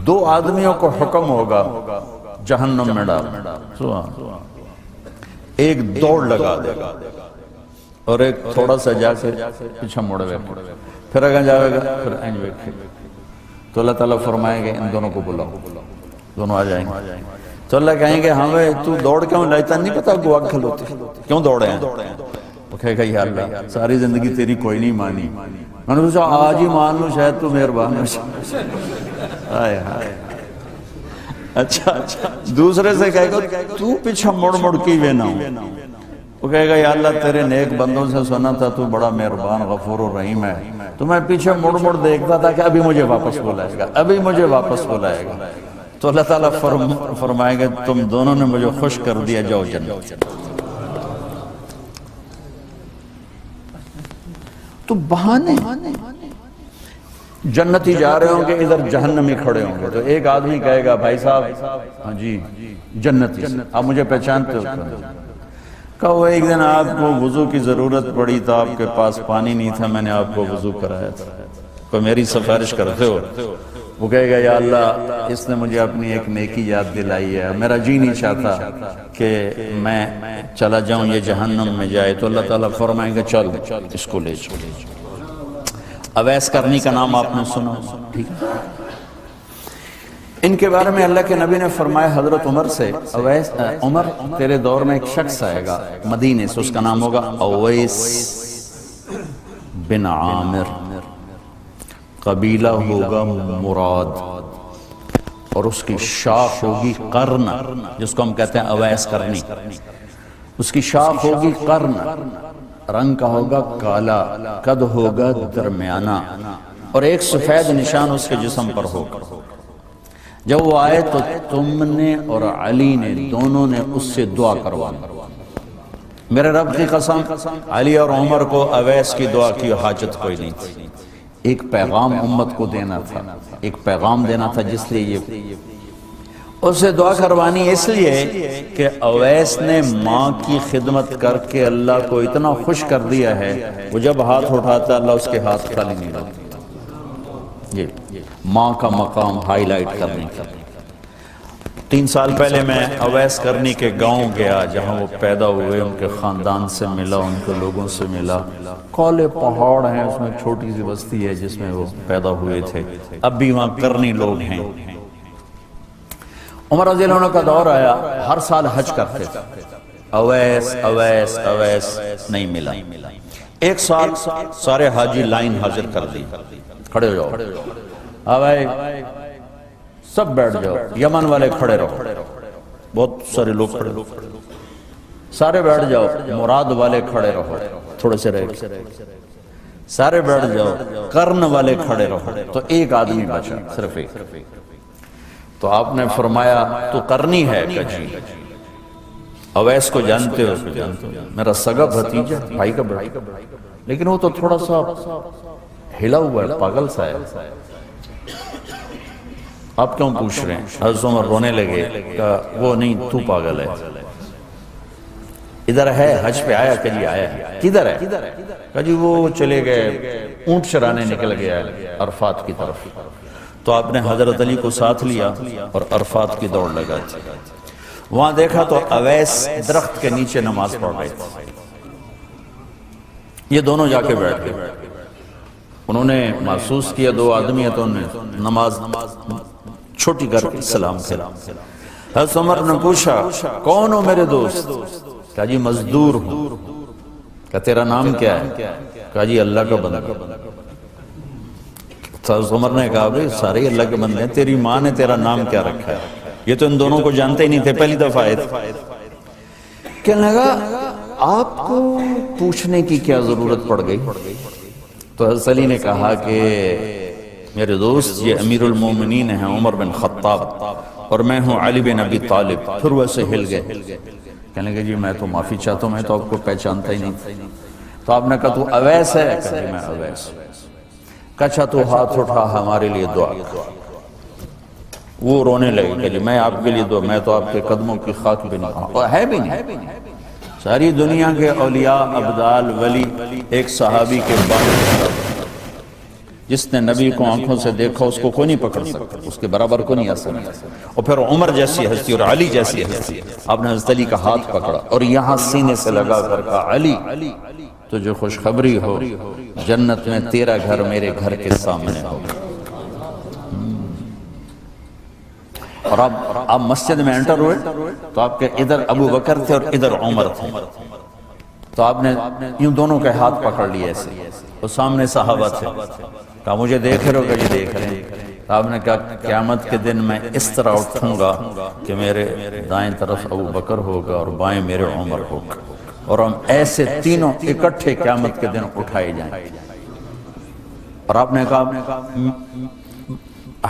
دو آدمیوں کو حکم ہوگا جہنم میں ڈال، ایک دوڑ لگا دے گا اور ایک تھوڑا سا جا کے پیچھے مڑے ہوئے، پھر اگر جاوے گا پھر اینج ویکھے، تو اللہ تعالیٰ فرمائیں گے ان دونوں کو بلاؤ، دونوں آ جائیں گے۔ تو اللہ کہیں گے ہمیں تو دوڑ کیوں لائتا نہیں پتا گوا کھلوتے کیوں دوڑے ہیں؟ وہ کہے گا یا اللہ ساری زندگی تیری کوئی نہیں مانی، میں نے سوچا آج ہی مان لوں شاید تو مہربان ہو۔ اچھا دوسرے سے کہے گا تو پیچھے مڑ مڑ کی وے نہ ہو، وہ کہے گا یا اللہ تیرے نیک بندوں سے سنا تھا تو بڑا مہربان غفور و رحیم ہے، تو میں پیچھے مڑ مڑ دیکھتا تھا کہ ابھی مجھے واپس بلائے گا، ابھی مجھے واپس بلائے گا۔ تو اللہ تعالیٰ فرمائے گا تم دونوں نے مجھے خوش کر دیا، جاؤ جنت۔ تو بہانے جنتی جا رہے ہوں گے، ادھر جہنمی کھڑے ہوں گے، تو ایک آدمی کہے گا بھائی صاحب ہاں جی جنتی آپ مجھے پہچانتے ہو؟ کہا وہ ایک دن آپ کو وضو کی ضرورت پڑی تھا، آپ کے پاس پانی نہیں تھا، میں نے آپ کو وضو کرایا تھا، کوئی میری سفارش کرتے ہو؟ وہ کہے گا یا اللہ اس نے مجھے اپنی ایک نیکی یاد دلائی ہے، میرا جی نہیں چاہتا کہ میں چلا جاؤں یہ جہنم میں جائے۔ تو اللہ تعالیٰ فرمائیں گے چل اس کو لے چلے۔ اویس کرنی کا نام آپ نے سنا، ٹھیک ہے؟ ان کے بارے میں اللہ کے نبی نے فرمایا حضرت عمر سے، اویس عمر تیرے دور میں ایک شخص آئے گا مدینے سے، اس کا نام ہوگا اویس بن عامر، قبیلہ ہوگا مراد، اور اس کی شاخ ہوگی قرن، جس کو ہم کہتے ہیں اویس کرنی، اس کی شاخ ہوگی قرن، رنگ کا ہوگا کالا، قد ہوگا درمیانہ، اور ایک سفید نشان اس کے جسم پر ہوگا۔ جب وہ آئے تو تم نے اور علی نے دونوں نے اس سے دعا کروانا، میرے رب کی قسم علی اور عمر کو اویس کی دعا کی حاجت کوئی نہیں تھی، ایک پیغام امت کو دینا تھا، ایک پیغام دینا تھا، جس لیے یہ اس سے دعا کروانی اس لیے کہ اویس نے ماں کی خدمت کر کے اللہ کو اتنا خوش کر دیا ہے، وہ جب ہاتھ اٹھاتا اللہ اس کے ہاتھ خالی نہیں لگتا۔ یہ ماں کا مقام ہائی لائٹ کرنے کا۔ 3 سال پہلے میں اویس کرنی کے گاؤں گیا جہاں وہ پیدا ہوئے، ان کے خاندان سے ملا، ان کے لوگوں سے ملا۔ کالے پہاڑ ہیں، اس میں چھوٹی سی بستی ہے جس میں وہ پیدا ہوئے تھے، اب بھی وہاں کرنی لوگ ہیں۔ عمر رضی اللہ عنہ کا دور آیا، ہر سال حج کرتے تھے، اویس اویس اویس نہیں ملا۔ ایک سال سارے حاجی لائن حاضر کر دی، کھڑے ہو جاؤ، بھائی سب بیٹھ جاؤ، یمن والے کھڑے رہو، بہت سارے لوگ کھڑے، سارے بیٹھ جاؤ، مراد والے کھڑے رہو، تھوڑے سے رہ سارے بیٹھ جاؤ، قرن والے کھڑے رہو۔ تو ایک آدمی بچا، صرف ایک۔ تو آپ نے فرمایا تو قرنی ہے کہ جی؟ اویس کو جانتے ہو؟ میرا سگا بھتیجا، بھائی کا بیٹا، لیکن وہ تو تھوڑا سا ہلا ہوا ہے، پاگل سا ہے، آپ کیوں پوچھ رہے ہیں؟ حضرت عمر رونے لگے، کہا وہ نہیں تو پاگل ہے، ادھر ہے، حج پہ آیا کہ جی آیا، کدھر ہے؟ کہا جی وہ چلے گئے، اونٹ چرانے نکل گیا عرفات کی طرف۔ تو آپ نے حضرت علی کو ساتھ لیا اور عرفات کی دوڑ لگا دی۔ وہاں دیکھا تو اویس درخت کے نیچے نماز پڑھ رہے تھے، یہ دونوں جا کے بیٹھ گئے، انہوں نے محسوس کیا 2 آدمی ہیں، تو انہوں نے نماز چھوٹی کر کے سلام کیا۔ حضرت عمر نے پوچھا کون ہو میرے دوست؟ کہا جی مزدور ہوں۔ کہا تیرا نام کیا ہے؟ کہا جی اللہ کا بندہ۔ حضرت عمر نے کہا بھئی سارے اللہ کے بندے ہیں، تیری ماں نے تیرا نام کیا رکھا ہے؟ یہ تو ان دونوں کو جانتے ہی نہیں تھے، پہلی دفعہ آئے تھے۔ کہنے لگا آپ کو پوچھنے کی کیا ضرورت پڑ گئی؟ تو حضرت علی نے کہا کہ میرے دوست یہ امیر المومنین ہیں عمر بن خطاب، اور میں ہوں علی بن ابی طالب۔ پھر ویسے ہل گئے، کہنے لگے جی میں تو معافی چاہتا ہوں، میں تو آپ کو پہچانتا ہی نہیں۔ تو آپ نے کہا تو اویس ہے؟ کہا جی میں اویس۔ کہا تو ہاتھ اٹھا ہمارے لیے دعا۔ وہ رونے لگے کہ جی میں آپ کے لیے دعا، میں تو آپ کے قدموں کی خاک بھی نہیں، اور ہے بھی نہیں۔ ساری دنیا کے اولیاء، ابدال، ولی ایک صحابی کے بعد جس نے نبی کو آنکھوں سے دیکھا اس کو کوئی نہیں پکڑ سکتا، اس کے برابر کو نہیں آ سکتا۔ اور پھر عمر جیسی ہستی اور علی جیسی ہستی، آپ نے حضرت علی کا ہاتھ پکڑا اور یہاں سینے سے لگا کر کہا علی تو جو خوشخبری ہو، جنت میں تیرا گھر میرے گھر کے سامنے ہو۔ اور آپ مسجد میں انٹر ہوئے تو آپ کے ادھر ابو بکر تھے اور ادھر عمر تھے، تو آپ نے یوں دونوں کے ہاتھ پکڑ لیے ایسے، اور سامنے صحابہ تھے، کہا مجھے دیکھ رہے ہو کہ جی دیکھ رہے ہیں؟ آپ نے کہا قیامت کے دن میں اس طرح اٹھوں گا کہ میرے دائیں طرف ابو بکر ہوگا اور بائیں میرے عمر ہوگا، اور ہم ایسے تینوں اکٹھے قیامت کے دن اٹھائے جائیں۔ اور آپ نے کہا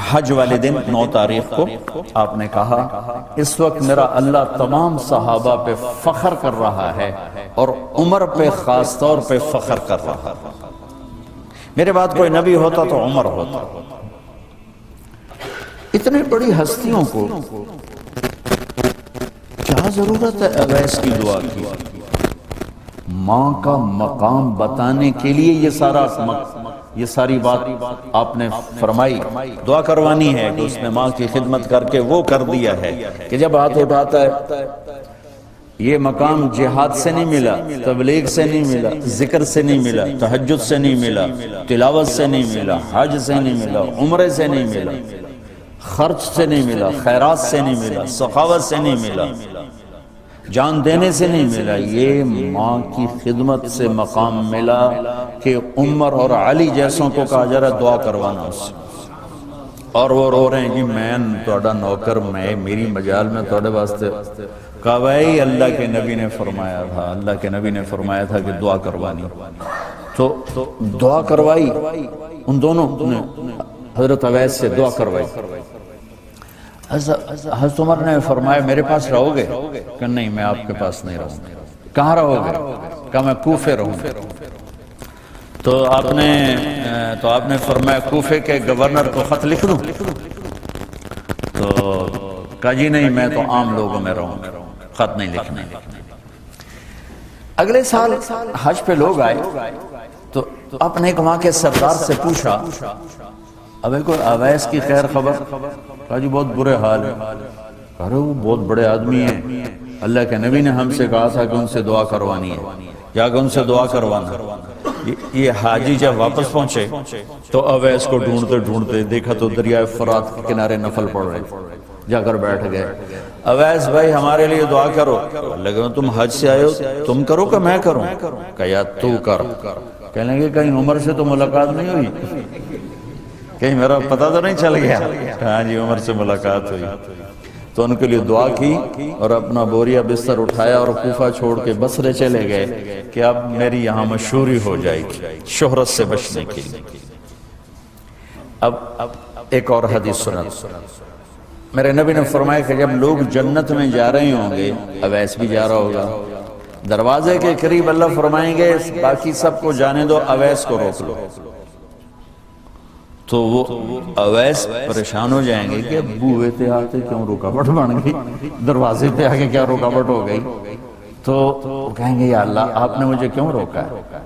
حج والے دن 9 تاریخ کو آپ نے کہا اس وقت میرا اللہ تمام صحابہ پہ فخر کر رہا ہے اور عمر پہ خاص طور پہ فخر کر رہا ہے۔ میرے بعد کوئی نبی ہوتا تو عمر ہوتا۔ اتنی بڑی ہستیوں کو کیا ضرورت ہے اویس کی دعا کی؟ ماں کا مقام بتانے کے لیے یہ ساری بات آپ نے فرمائی، دعا کروانی ہے کہ اس نے ماں کی خدمت کر کے وہ کر دیا ہے کہ جب ہاتھ اٹھاتا ہے، یہ مقام جہاد سے نہیں ملا، تبلیغ سے نہیں ملا، ذکر سے نہیں ملا، تہجد سے نہیں ملا، تلاوت سے نہیں ملا، حج سے نہیں ملا، عمرے سے نہیں ملا، خرچ سے نہیں ملا، خیرات سے نہیں ملا، سخاوت سے نہیں ملا، جان دینے سے نہیں ملا، یہ ماں کی خدمت سے مقام ملا کہ عمر اور علی جیسوں کو کہا جا رہا ہے دعا کروانا اس سے۔ اور وہ رو رہے ہیں کہ میں توڑا نوکر، میں میری مجال میں توڑے واسطے، کہا بھائی اللہ کے نبی نے فرمایا تھا، اللہ کے نبی نے فرمایا تھا کہ دعا کروانی، تو دعا کروائی، ان دونوں نے حضرت اویس سے دعا کروائی۔ حضرت عمر نے فرمایا میرے پاس رہو گے؟ کہ نہیں میں آپ کے پاس نہیں رہوں گا۔ کہاں رہو گے؟ کہا میں کوفے رہوں گا۔ تو آپ نے فرمایا کوفے کے گورنر کو خط لکھ دوں؟ تو کہا جی نہیں میں تو عام لوگوں میں رہوں گا، خط نہیں لکھنا۔ اگلے سال حج پہ لوگ آئے تو اپنے ایک وہاں کے سردار سے پوچھا اب کوئی اویس کی خیر خبر؟ کہا جی بہت برے حال ہے۔ کہا رہے وہ بہت بڑے آدمی ہیں، اللہ کے نبی نے ہم سے کہا تھا کہ ان سے دعا کروانی ہے، یا کہ ان سے دعا کروانا۔ یہ حاجی جب واپس پہنچے تو اویس کو ڈھونڈتے ڈھونڈتے دیکھا تو دریائے فرات کے کنارے نفل پڑھ رہے، جا کر بیٹھ گئے۔ اویس بھائی ہمارے لیے دعا کرو۔ لگا تم حج سے آئے ہو، تم کرو کہ میں کروں؟ کہ یا تو کر۔ کہنے لگے کہیں عمر سے تو ملاقات نہیں ہوئی؟ کہیں میرا پتہ تو نہیں چل گیا؟ ہاں جی عمر سے ملاقات ہوئی۔ تو ان کے لیے دعا کی اور اپنا بوریا بستر اٹھایا اور کوفہ چھوڑ کے بصرے چلے گئے کہ اب میری یہاں مشہوری ہو جائے گی شہرت سے بچنے کے لیے۔ اب ایک اور حدیث سنا، میرے نبی نے فرمایا کہ جب لوگ جنت میں جا رہے ہوں گے، اویس بھی جا رہا ہوگا، دروازے کے قریب اللہ فرمائیں گے باقی سب کو جانے دو، اویس کو روک لو۔ تو وہ اویس پریشان ہو جائیں گے کہ بوئے تے آتے کیوں رکاوٹ بن گئی، دروازے پہ آگے کیا رکاوٹ ہو گئی؟ تو کہیں گے یا اللہ آپ نے مجھے کیوں روکا ہے؟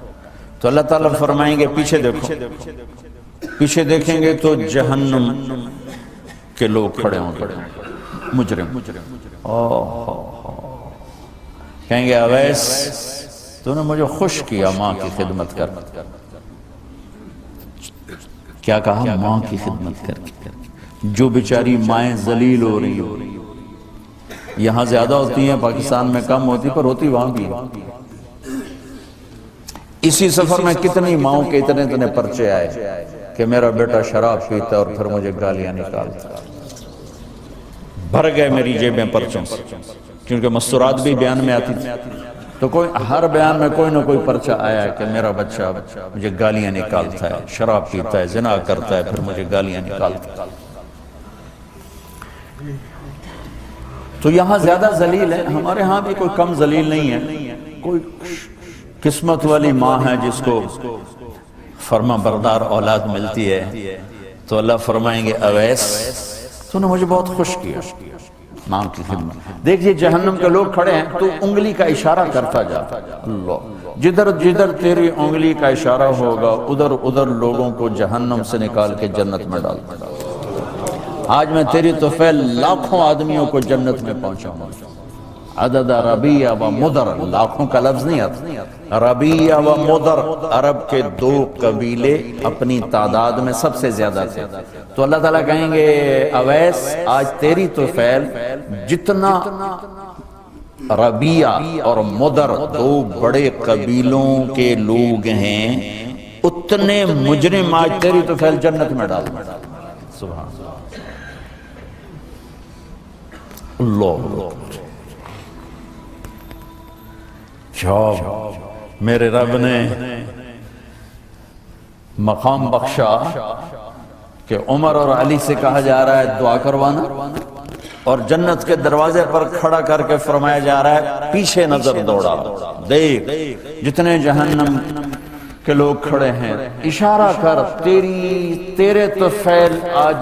تو اللہ تعالیٰ فرمائیں گے پیچھے دیکھو، پیچھے دیکھیں گے تو جہنم کے لوگ کھڑے ہوں گے، مجرم۔ کہیں گے اویس تو نے مجھے خوش کیا ماں کی خدمت کر۔ کیا کہا؟ ماں کی خدمت کر۔ جو بیچاری مائیں ذلیل ہو رہی ہو، یہاں زیادہ ہوتی ہیں پاکستان میں کم ہوتی پر ہوتی وہاں بھی ہے۔ اسی سفر میں کتنی ماؤں کے اتنے پرچے آئے کہ میرا بیٹا شراب پیتا اور پھر مجھے گالیاں نکالتا۔ بھر گئے میری جیبیں پرچوں سے، کیونکہ مستورات بھی بیان میں آتی تھی، تو ہر بیان میں کوئی نہ کوئی پرچہ آیا کہ میرا بچہ مجھے گالیاں نکالتا ہے، شراب پیتا ہے، زنا کرتا ہے، پھر مجھے گالیاں نکالتا ہے۔ تو یہاں زیادہ ذلیل ہے، ہمارے ہاں بھی کوئی کم ذلیل نہیں ہے، کوئی قسمت والی ماں ہے جس کو فرما بردار اولاد ملتی ہے، تو اللہ فرمائیں گے اویس تو نے مجھے بہت خوش کیا ماں کی خدمت۔ دیکھئے جہنم کے لوگ کھڑے ہیں تو انگلی کا اشارہ کرتا جا، اللہ جدھر جدھر تیری انگلی کا اشارہ ہوگا ادھر ادھر لوگوں کو جہنم سے نکال کے جنت میں ڈال دوں گا۔ آج میں تیری طفیل لاکھوں آدمیوں کو جنت میں پہنچاؤں گا۔ عدد ربیہ و مدر، لاکھوں کا لفظ نہیں آتا، ربیہ و مدر عرب کے دو قبیلے اپنی تعداد میں سب سے زیادہ تھے، تو اللہ تعالیٰ کہیں گے اویس آج تیری طفیل جتنا ربیہ اور مدر دو بڑے قبیلوں کے لوگ ہیں اتنے مجرم آج تیری طفیل جنت میں ڈال دیں۔ سبحان اللہ، جب میرے رب نے مقام بخشا کہ عمر اور علی سے کہا جا رہا ہے دعا کروانا، اور جنت کے دروازے پر کھڑا کر کے فرمایا جا رہا ہے پیچھے نظر دوڑا، دیکھ جتنے جہنم کے لوگ کھڑے ہیں، اشارہ کر تیرے طفیل آج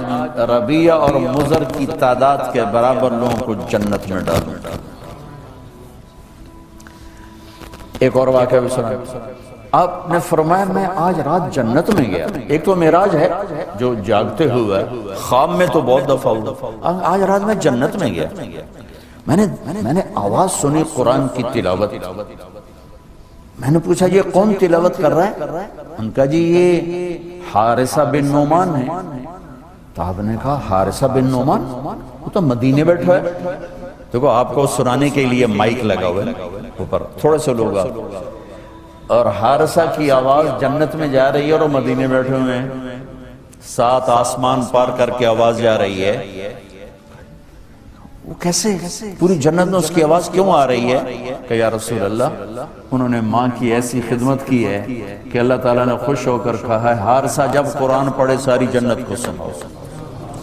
ربیہ اور مضر کی تعداد کے برابر لوگوں کو جنت میں ڈالوں۔ ایک اور واقعہ بھی سنا، آپ نے فرمایا میں آج رات جنت میں گیا، ایک تو معراج ہے جو جاگتے ہوئے خواب میں تو بہت دفعہ ہوا، آج رات میں جنت میں گیا، میں نے آواز سنی قرآن کی تلاوت، میں نے پوچھا یہ کون تلاوت کر رہا ہے؟ ان کا جی یہ حارثہ بن نعمان ہے۔ تو آپ نے کہا حارثہ بن نعمان وہ تو مدینے بیٹھا ہے، دیکھو آپ کو سنانے کے لیے مائک لگا ہوا ہے اوپر، تھوڑے سے لوگ آپ، اور حارثہ کی آواز جنت میں جا رہی ہے اور وہ مدینے بیٹھے ہوئے ہیں، 7 آسمان پار کر کے آواز جا رہی ہے، وہ کیسے پوری جنت میں اس کی آواز کیوں آ رہی ہے؟ کہ یا رسول اللہ انہوں نے ماں کی ایسی خدمت کی ہے کہ اللہ تعالیٰ نے خوش ہو کر کہا ہے حارثہ جب قرآن پڑھے ساری جنت کو سناؤ،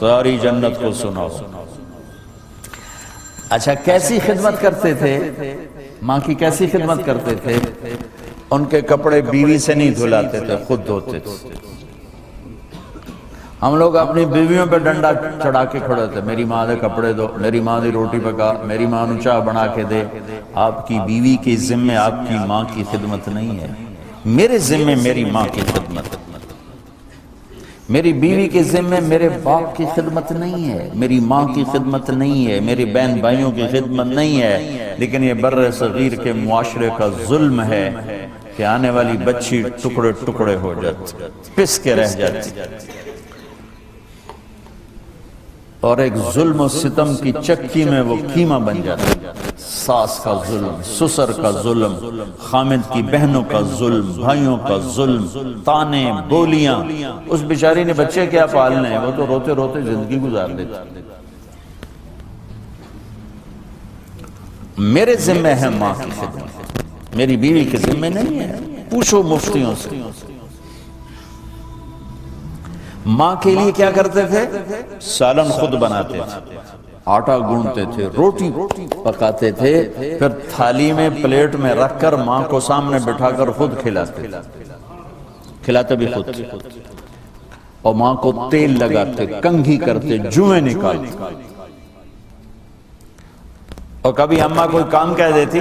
ساری جنت کو سناؤ۔ اچھا کیسی خدمت کرتے تھے؟ ماں کی کیسی خدمت کرتے تھے؟ ان کے کپڑے بیوی سے نہیں دھلاتے تھے، خود دھوتے تھے۔ ہم لوگ اپنی بیویوں پہ ڈنڈا چڑھا کے کھڑے تھے، میری ماں دے کپڑے دو، میری ماں دی روٹی پکا، میری ماں نو چاہ بنا کے دے۔ آپ کی بیوی کے ذمہ آپ کی ماں کی خدمت نہیں ہے، میرے ذمہ میری ماں کی خدمت، میری بیوی کے ذمہ میرے باپ کی خدمت نہیں ہے، میری ماں کی خدمت نہیں ہے، میری بہن بھائیوں کی خدمت نہیں ہے، لیکن یہ بر صغیر کے معاشرے کا ظلم ہے کہ آنے والی بچی ٹکڑے ٹکڑے ہو جاتی، پس کے رہ جاتی، اور ایک ظلم و ستم کی چکی میں وہ قیمہ بن جاتا، ساس کا ظلم، سسر کا ظلم، خامد کی بہنوں کا ظلم، بھائیوں کا ظلم، تانے بولیاں، اس بیچاری نے بچے کیا پالنے ہیں، وہ تو روتے روتے زندگی گزار دیتی۔ میرے ذمہ ہے ماں کی خدمت، میری بیوی کے ذمہ نہیں ہے، پوچھو مفتیوں سے۔ ماں کے لیے کیا کرتے تھے؟ سالن خود بناتے تھے، آٹا گونڈتے تھے، روٹی پکاتے تھے، پھر تھالی میں پلیٹ میں رکھ کر ماں کو سامنے بٹھا کر خود کھلاتے بھی خود، اور ماں کو تیل لگاتے، کنگھی کرتے، جوئیں نکالتے، اور کبھی اماں کوئی کام کہہ دیتی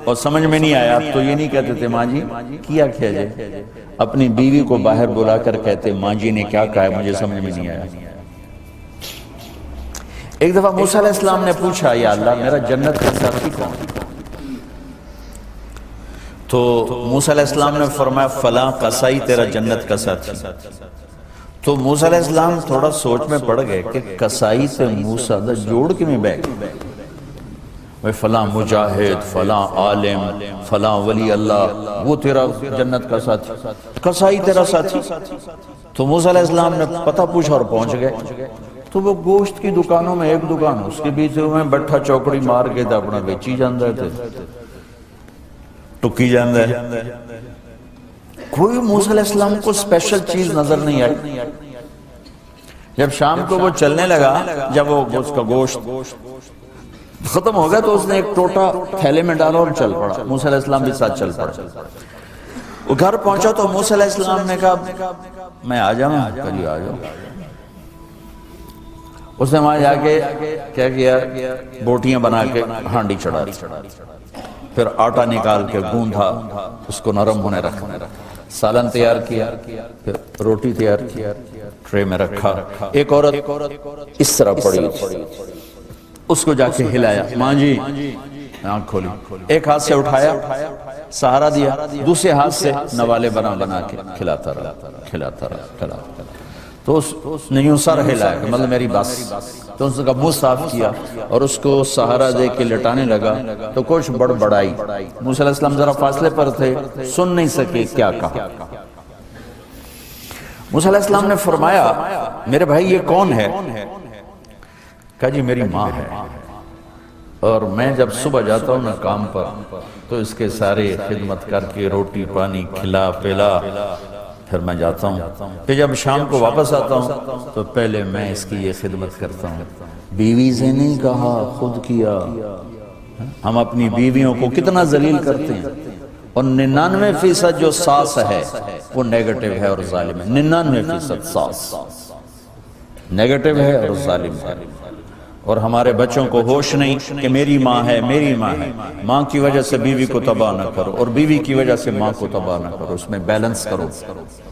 اور سمجھ میں نہیں آیا تو یہ نہیں کہتے تھے ماں جی کیا جائے، اپنی بیوی کو باہر بلا کر کہتے ماں جی نے کیا کہا ہے مجھے سمجھ میں نہیں آیا۔ ایک دفعہ موسیٰ علیہ السلام نے پوچھا یا اللہ میرا جنت کا ساتھی کون؟ تو موسیٰ علیہ السلام نے فرمایا فلاں قصائی تیرا جنت کا ساتھی۔ تو موسیٰ علیہ السلام تھوڑا سوچ میں پڑ گئے کہ قصائی سے موسیٰ دا جوڑ کے میں بیٹھ فلاں مجاہد، فلاں عالم، فلاں ولی اللہ وہ تیرا جنت کا ساتھی، قصائی تیرا ساتھی۔ تو موسیٰ علیہ السلام نے پتہ پوچھا اور پہنچ گئے، تو وہ گوشت کی دکانوں میں ایک دکان اس کے بیچ میں بٹھا چوکڑی مار کے تھا اپنا بیچی جاندہ تھے، ٹکی جاندہ ہے، کوئی موسیٰ علیہ السلام کو سپیشل چیز نظر نہیں آئی۔ جب شام کو وہ چلنے لگا، جب وہ اس کا گوشت ختم ہو گیا تو اس نے ایک ٹوٹا تھیلے میں ڈالا اور چل پڑا، موسیٰ علیہ السلام بھی ساتھ چل پڑا۔ وہ گھر پہنچا تو موسیٰ علیہ السلام نے کہا میں آ جاؤں، کہا آ جاؤ۔ اس نے وہاں جا کے کیا کیا، بوٹیاں بنا کے ہانڈی چڑھا دی، پھر آٹا نکال کے گوندھا، اس کو نرم ہونے رکھا، سالن تیار کیا، پھر روٹی تیار کیا، ٹرے میں رکھا۔ ایک عورت اس طرح پڑی تھی، اس کو جا کے ہلایا، ماں جی، آنکھ کھولی، ایک ہاتھ سے اٹھایا، سہارا دیا، دوسرے ہاتھ سے نوالے بنا کے کھلاتا رہا۔ تو اس نے یوں سر ہلایا کہ مطلب میری بس، تو اس کا منہ صاف کیا اور اس کو سہارا دے کے لٹانے لگا، تو کچھ بڑبڑائی۔ موسیٰ علیہ السلام ذرا فاصلے پر تھے، سن نہیں سکے کیا کہا۔ موسیٰ علیہ السلام نے فرمایا، میرے بھائی یہ کون ہے؟ کہا جی میری ماں ہے، اور میں جب صبح جاتا ہوں نا کام پر تو اس کے سارے خدمت کر کے روٹی پانی کھلا پلا پھر میں جاتا ہوں، پھر جب شام کو واپس آتا ہوں تو پہلے میں اس کی یہ خدمت کرتا ہوں۔ بیوی سے نہیں کہا، خود کیا۔ ہم اپنی بیویوں کو کتنا ذلیل کرتے ہیں، اور 99% جو ساس ہے وہ نیگیٹو ہے اور ظالم ہے۔ 99% ساس نیگیٹو ہے اور ظالم ہے، اور ہمارے بچوں کو ہوش نہیں کہ میری ماں ہے، میری ماں ہے۔ ماں کی وجہ سے بیوی کو تباہ نہ کرو، اور بیوی کی وجہ سے ماں کو تباہ نہ کرو، اس میں بیلنس کرو۔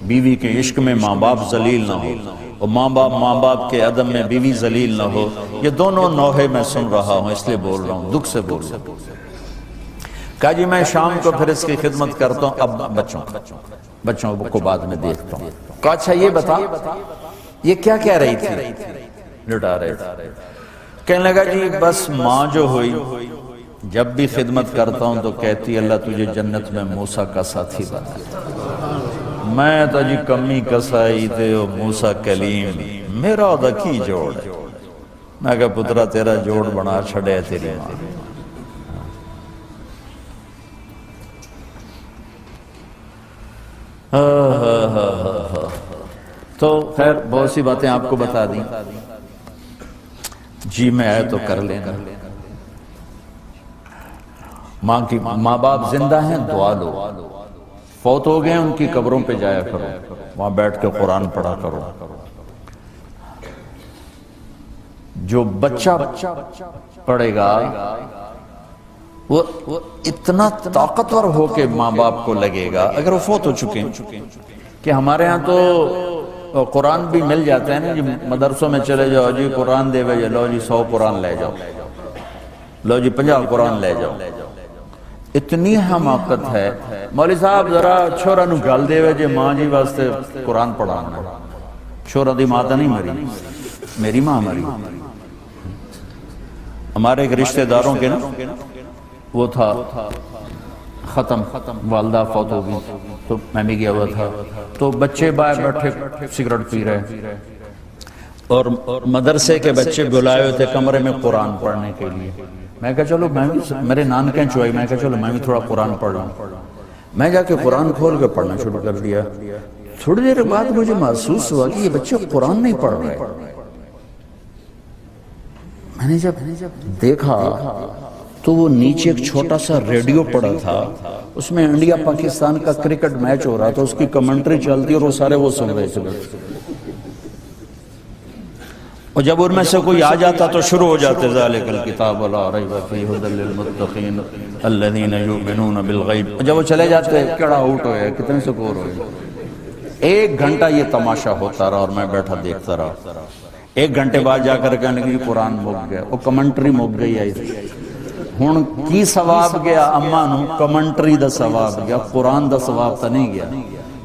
بیوی کے عشق میں ماں باپ ذلیل نہ ہو، اور ماں باپ کے عدم میں بیوی ذلیل نہ ہو۔ یہ دونوں نوحے میں سن رہا ہوں، اس لیے بول رہا ہوں، دکھ سے بول رہا ہوں۔ کہا جی میں شام کو پھر اس کی خدمت کرتا ہوں، اب بچوں کو بعد میں دیکھتا ہوں۔ کہا اچھا یہ بتا، یہ کیا کہہ رہی تھی؟ لٹا رہے تھے۔ کہنے لگا جی بس ماں جو ہوئی، جب بھی خدمت کرتا ہوں تو کہتی اللہ تجھے جنت میں موسیٰ کا ساتھی بنا۔ میں تو جی کمی کسائی تے موسیٰ کلیم، میرا دا کی جوڑ ہے۔ میں کہا پترا تیرا جوڑ بنا چھڑے تیری ماں۔ تو خیر بہت سی باتیں آپ کو بتا دیں، جی میں آئے تو کر لینا۔ ماں باپ زندہ ہیں، دعا لو، فوت ہو گئے ان کی قبروں پہ جایا کرو، وہاں بیٹھ کے قرآن پڑھا کرو۔ جو بچہ پڑھے گا وہ اتنا طاقتور ہو کے ماں باپ کو لگے گا، اگر وہ فوت ہو چکے ہیں۔ کہ ہمارے ہاں تو قرآن بھی مل جاتا ہے نا جی، مدرسوں میں چلے جاؤ جی قرآن دے بھائی، لو جی 100 قرآن لے جاؤ، لو جی 50 قرآن لے جاؤ۔ اتنی حماقت ہے، مولوی صاحب ذرا چھوڑا نو گل دے جی ماں جی واسطے قرآن پڑھانا، چھوڑا دی ماں تا نہیں مری، میری ماں مری۔ ہمارے ایک رشتہ داروں کے نا وہ تھا ختم، والدہ فوت ہو گئی، تو میں بھی گیا ہوا تھا، تو بچے باہر بیٹھے سگریٹ پی رہے، اور مدرسے کے بچے بلائے ہوئے تھے کمرے میں قرآن پڑھنے کے لیے۔ میں کہا چلو میں بھی، میرے نانکیں چوئی، میں کہا چلو میں بھی تھوڑا قرآن پڑھ رہا ہوں۔ میں جا کے قرآن کھول کے پڑھنا شروع کر دیا۔ تھوڑی دیر بعد مجھے محسوس ہوا کہ یہ بچے قرآن نہیں پڑھ رہے۔ میں نے جب دیکھا تو وہ نیچے ایک چھوٹا سا ریڈیو پڑا تھا، اس میں انڈیا پاکستان کا کرکٹ میچ ہو رہا تھا، اس کی کمنٹری چلتی اور وہ سارے وہ سن رہے تھے۔ اور جب ان میں سے کوئی آ جاتا تو شروع ہو جاتے ذالک الکتاب لا ریب فیہ ھدی للمتقین الذین یؤمنون بالغیب۔ اور جب وہ چلے جاتے کیڑا آؤٹ ہوئے، کتنے سکور ہوئے۔ 1 گھنٹہ یہ تماشا ہوتا رہا اور میں بیٹھا دیکھتا رہا۔ 1 گھنٹے بعد جا کر کہنے لگی قرآن مک گیا، وہ کمنٹری مک گئی آئی تھی۔ ہن کی ثواب گیا اما نو؟ کمنٹری دا ثواب گیا، قرآن دا ثواب تا نہیں گیا،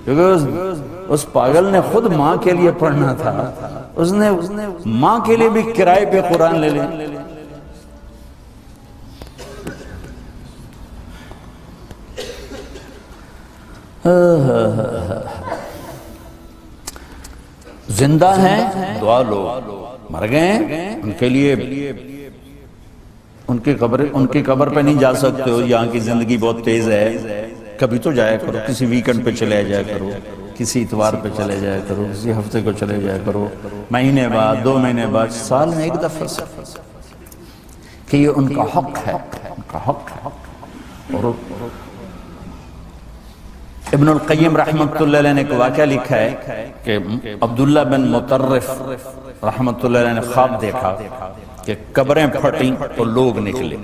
کیونکہ اس پاگل نے خود ماں کے لیے پڑھنا تھا، اس نے ماں کے لیے بھی کرائے پہ قرآن لے لیں۔ زندہ ہیں دعا لو، مر گئے ان کے لیے ان کی قبر پہ نہیں جا سکتے ہو، یہاں کی زندگی بہت تیز ہے، کبھی تو جایا کرو، کسی ویکنڈ پہ چلے جایا کرو، کسی اتوار پہ چلے جایا کرو، کسی ہفتے کو چلے جایا کرو، مہینے بعد 2 مہینے بعد، سال میں 1 دفعہ سے، کہ یہ ان کا حق ہے، ان کا حق ہے۔ اور ابن القیم رحمت اللہ علیہ نے ایک واقعہ لکھا ہے کہ عبداللہ بن مطرف رحمت اللہ علیہ نے خواب دیکھا کہ قبریں پھٹیں اور لوگ نکلے،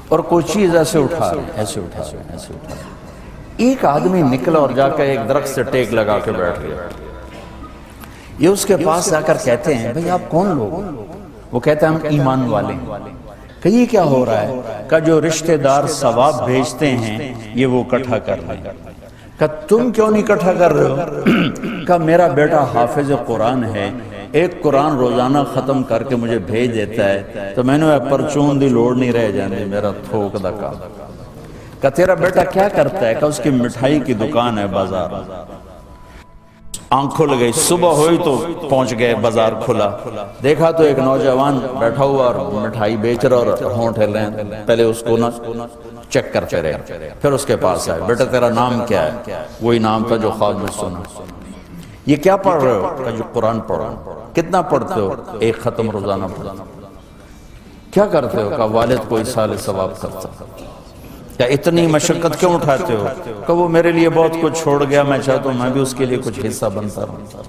اور کوئی چیز ایسے اٹھا رہے ہیں، ایسے اٹھا رہے ہیں، ایسے اٹھا رہے ہیں۔ ایک آدمی نکلا اور جا کر ایک درخت سے ٹیک لگا کے بیٹھ گیا۔ یہ اس کے پاس جا کر کہتے ہیں بھئی آپ کون لوگ؟ وہ کہتے ہیں ہم ایمان والے ہیں۔ کہ یہ کیا ہو رہا ہے؟ کہ جو رشتہ دار ثواب بھیجتے ہیں یہ وہ اکٹھا کر رہے ہیں۔ کہ تم کیوں نہیں اکٹھا کر رہے ہو؟ کہ میرا بیٹا حافظ قرآن ہے، ایک قرآن روزانہ ختم کر کے مجھے بھیج دیتا ہے، تو میں نے پرچون دی لوڑ نہیں رہ جانے میرا تھوک دا کا۔ کہ تیرا بیٹا کیا کرتا ہے؟ کہ اس کی مٹھائی کی دکان ہے بازار۔ آنکھ کھل گئی، صبح ہوئی تو پہنچ گئے، بازار کھلا، دیکھا تو ایک نوجوان بیٹھا ہوا اور مٹھائی بیچ رہا اور ہونٹ ہل رہے ہیں۔ پہلے اس کو نا چیک کرتے رہے، پھر اس کے پاس آئے، بیٹا تیرا نام کیا ہے؟ وہی نام تھا جو خواب میں سنا۔ یہ کیا پڑھ رہے ہو؟ کہ جو قرآن پڑھ رہا ہوں۔ کتنا پڑھتے ہو؟ ایک ختم روزانہ پڑھتا ہوں۔ کیا کرتے ہو؟ کہ والد کو ایصال ثواب کرتا۔ کیا اتنی مشقت کیوں اٹھاتے ہو؟ کہ وہ میرے لیے بہت کچھ چھوڑ گیا، میں چاہتا ہوں میں بھی اس کے لیے کچھ حصہ بنتا رہوں۔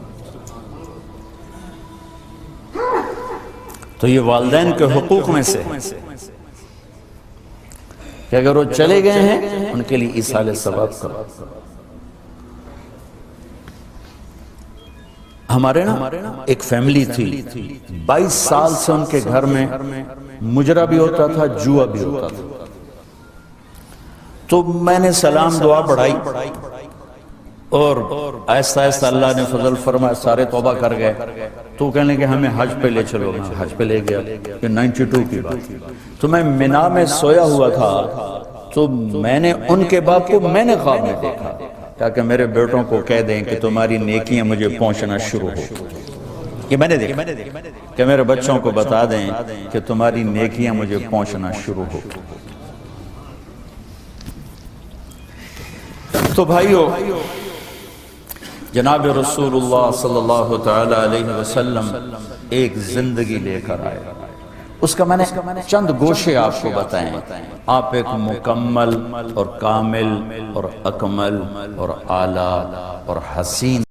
تو یہ والدین کے حقوق میں سے کہ اگر وہ چلے گئے ہیں ان کے لیے ایصال ثواب کرو۔ ہمارے نا ایک فیملی تھی، 22 سال سے ان کے گھر میں مجرا بھی ہوتا تھا، جوا بھی ہوتا تھا۔ تو میں نے سلام دعا پڑھائی اور آہستہ آہستہ اللہ نے فضل فرمایا، سارے توبہ کر گئے۔ تو کہنے کہ ہمیں حج پہ لے چلو، حج پہ لے گیا۔ یہ 92 کی بات۔ تو میں منا میں سویا ہوا تھا، تو میں نے ان کے باپ کو میں نے خواب میں دیکھا، تاکہ میرے بیٹوں کو کہہ دیں کہ تمہاری نیکیاں مجھے پہنچنا شروع ہو۔ یہ میں نے دیکھا کہ میرے بچوں کو بتا دیں کہ تمہاری نیکیاں مجھے پہنچنا شروع ہو۔ تو بھائیو، جناب رسول اللہ صلی اللہ تعالی علیہ وسلم ایک زندگی لے کر آئے۔ اس کا میں نے چند گوشے آپ کو بتائیں۔ آپ ایک مکمل اور کامل اور اکمل اور اعلیٰ اور حسین